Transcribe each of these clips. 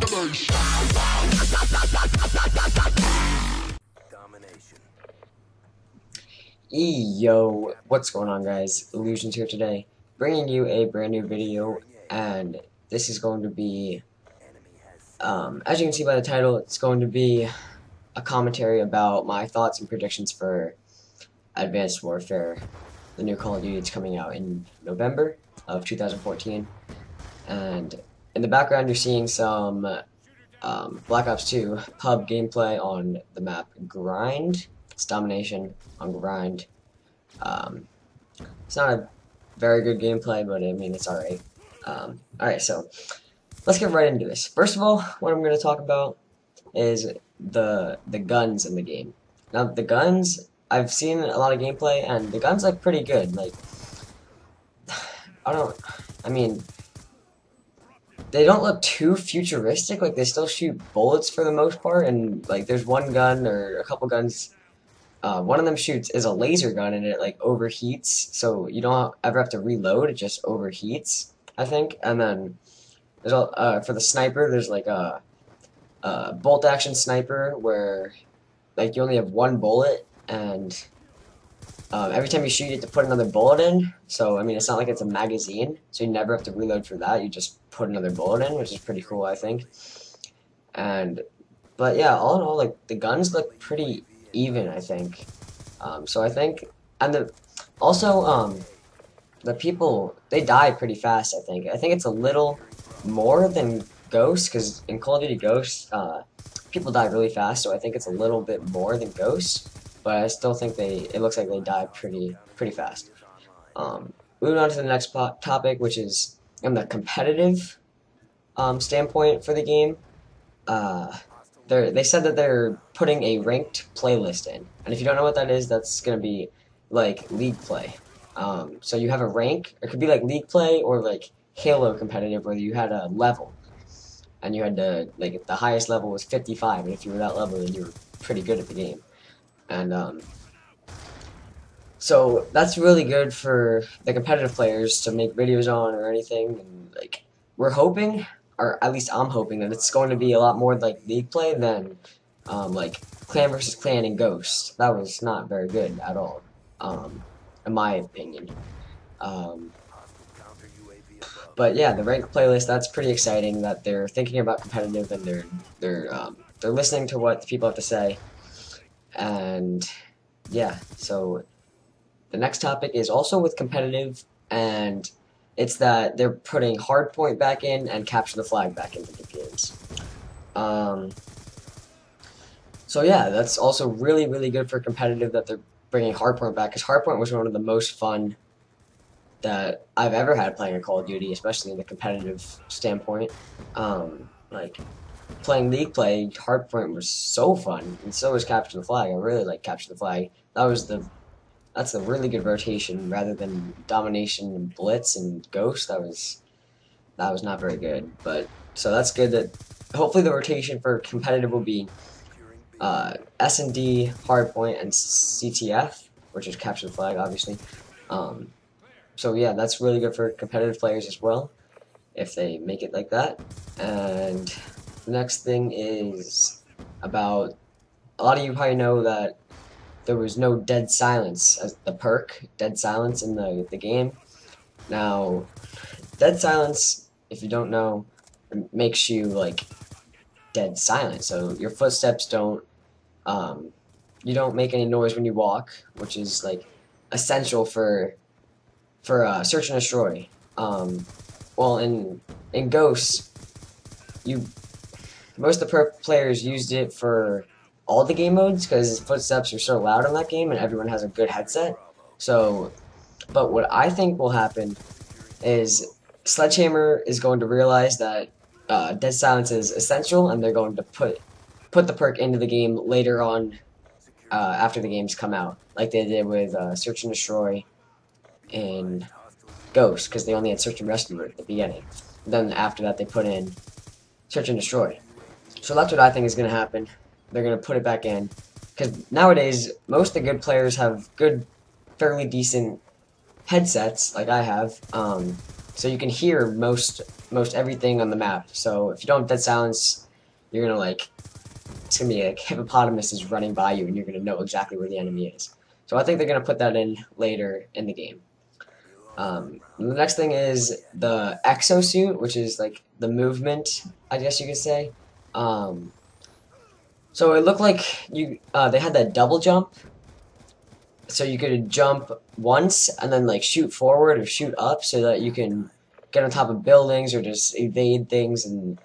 Domination. Yo, what's going on, guys? Illusions here today, bringing you a brand new video, and this is going to be, as you can see by the title, it's going to be a commentary about my thoughts and predictions for Advanced Warfare, the new Call of Duty. It's coming out in November of 2014, and in the background you're seeing some Black Ops 2 pub gameplay on the map Grind. It's domination on Grind. It's not a very good gameplay, but I mean, it's alright. Alright, so let's get right into this. First of all, what I'm going to talk about is the guns in the game. Now, the guns, I've seen a lot of gameplay, and the guns look pretty good. Like, I mean, they don't look too futuristic. Like, they still shoot bullets for the most part, and like, there's one gun or a couple guns. One of them is a laser gun, and it like overheats, so you don't ever have to reload. It just overheats, I think. And then there's for the sniper, there's like a bolt action sniper where like you only have one bullet, and every time you shoot, you have to put another bullet in. So I mean, it's not like it's a magazine, so you never have to reload for that. You just put another bullet in, which is pretty cool, I think. But yeah, all in all, like the guns look pretty even, I think. So I think, and the people, they die pretty fast, I think. I think it's a little more than Ghost, because in Call of Duty Ghost, people die really fast, so I think it's a little bit more than Ghost, but I still think it looks like they die pretty fast. Moving on to the next topic, which is in the competitive standpoint for the game. They said that they're putting a ranked playlist in, and if you don't know what that is, that's gonna be like League play. So you have a rank. It could be like League play or like Halo competitive, where you had a level, and you had to, like, the highest level was 55, and if you were that level, then you were pretty good at the game. And so that's really good for the competitive players to make videos on or anything. And like, we're hoping, or at least I'm hoping, that it's going to be a lot more like League play than like Clan versus Clan and Ghost. That was not very good at all, in my opinion. But yeah, the ranked playlist, that's pretty exciting that they're thinking about competitive, and they're listening to what the people have to say. And yeah, so the next topic is also with competitive, and it's that they're putting hardpoint back in and capture the flag back into the games. So yeah, that's also really good for competitive that they're bringing hardpoint back, because hardpoint was one of the most fun that I've ever had playing a Call of Duty, especially in the competitive standpoint. Like, playing League play, hardpoint was so fun, and so was capture the flag. I really like capture the flag. That's a really good rotation rather than domination and blitz and ghost. That was not very good. But so that's good that hopefully the rotation for competitive will be S&D, hardpoint, and CTF, which is capture the flag, obviously. So yeah, that's really good for competitive players as well, if they make it like that. And the next thing is about, a lot of you probably know that there was no dead silence as the perk, dead silence in the game. Now, dead silence, if you don't know, makes you like dead silent. So your footsteps don't, you don't make any noise when you walk, which is like essential for search and destroy. Well, in Ghosts, most of the perk players used it for all the game modes, because footsteps are so loud in that game and everyone has a good headset. So, but what I think will happen is Sledgehammer is going to realize that dead silence is essential, and they're going to put the perk into the game later on, after the games come out, like they did with search and destroy in Ghost, because they only had search and rescue at the beginning. Then after that, they put in search and destroy. So that's what I think is going to happen. They're going to put it back in, because nowadays most of the good players have good, fairly decent headsets, like I have, so you can hear most most everything on the map. So if you don't have dead silence, you're gonna like, it's gonna be like hippopotamus is running by you, and you're gonna know exactly where the enemy is. So I think they're gonna put that in later in the game. The next thing is the exosuit, which is like the movement, I guess you could say. So it looked like they had that double jump, so you could jump once and then like shoot forward or shoot up, so that you can get on top of buildings or just evade things, and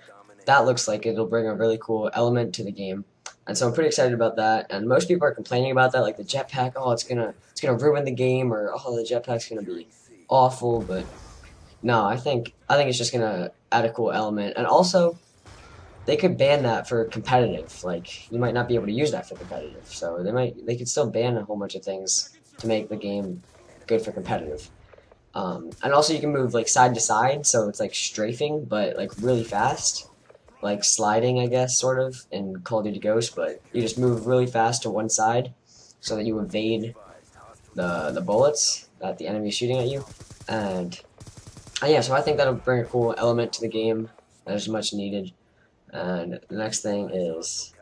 that looks like it'll bring a really cool element to the game. And so I'm pretty excited about that. And most people are complaining about that, like the jetpack. Oh, it's gonna ruin the game, or oh, the jetpack's gonna be awful. But no, I think it's just gonna add a cool element. And also, they could ban that for competitive. Like, you might not be able to use that for competitive. So they could still ban a whole bunch of things to make the game good for competitive. And also you can move like side to side, so it's like strafing, but like really fast, like sliding, I guess, sort of in Call of Duty Ghosts. But you just move really fast to one side, so that you evade the bullets that the enemy is shooting at you. And yeah, so I think that'll bring a cool element to the game that is much needed. And the next thing is,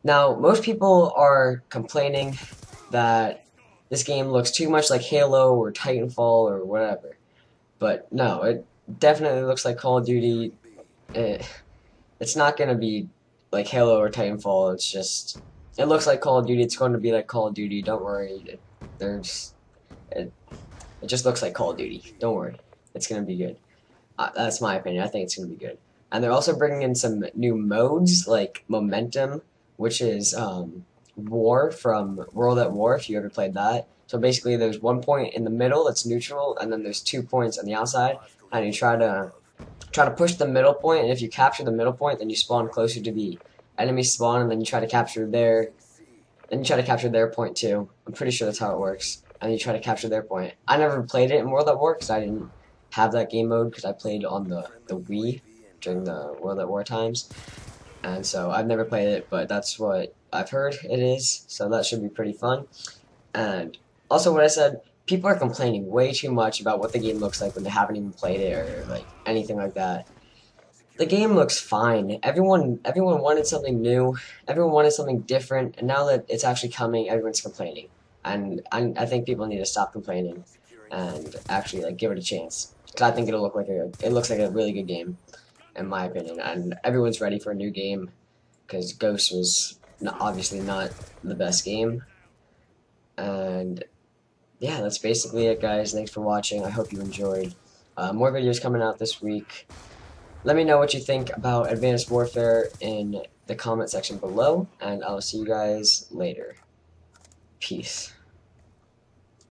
now most people are complaining that this game looks too much like Halo or Titanfall or whatever. But no, it definitely looks like Call of Duty. It's not going to be like Halo or Titanfall. It looks like Call of Duty. It's going to be like Call of Duty. Don't worry. It just looks like Call of Duty. Don't worry. It's going to be good. That's my opinion. I think it's going to be good. And they're also bringing in some new modes, like Momentum, which is War from World at War, if you ever played that. So basically there's one point in the middle that's neutral, and then there's 2 points on the outside, and you try to push the middle point, and if you capture the middle point, then you spawn closer to the enemy spawn, and then you try to capture their point too. I'm pretty sure that's how it works. And you try to capture their point. I never played it in World at War because I didn't have that game mode, because I played on the Wii during the World at War times. And so I've never played it, but that's what I've heard it is, so that should be pretty fun. And also what I said, people are complaining way too much about what the game looks like when they haven't even played it or like anything like that. The game looks fine. Everyone wanted something new, everyone wanted something different, and now that it's actually coming, everyone's complaining. And I think people need to stop complaining and actually like give it a chance. Because I think it looks like a really good game, in my opinion, and everyone's ready for a new game, because Ghost was obviously not the best game. And yeah, that's basically it, guys. Thanks for watching. I hope you enjoyed. More videos coming out this week. Let me know what you think about Advanced Warfare in the comment section below, and I'll see you guys later. Peace.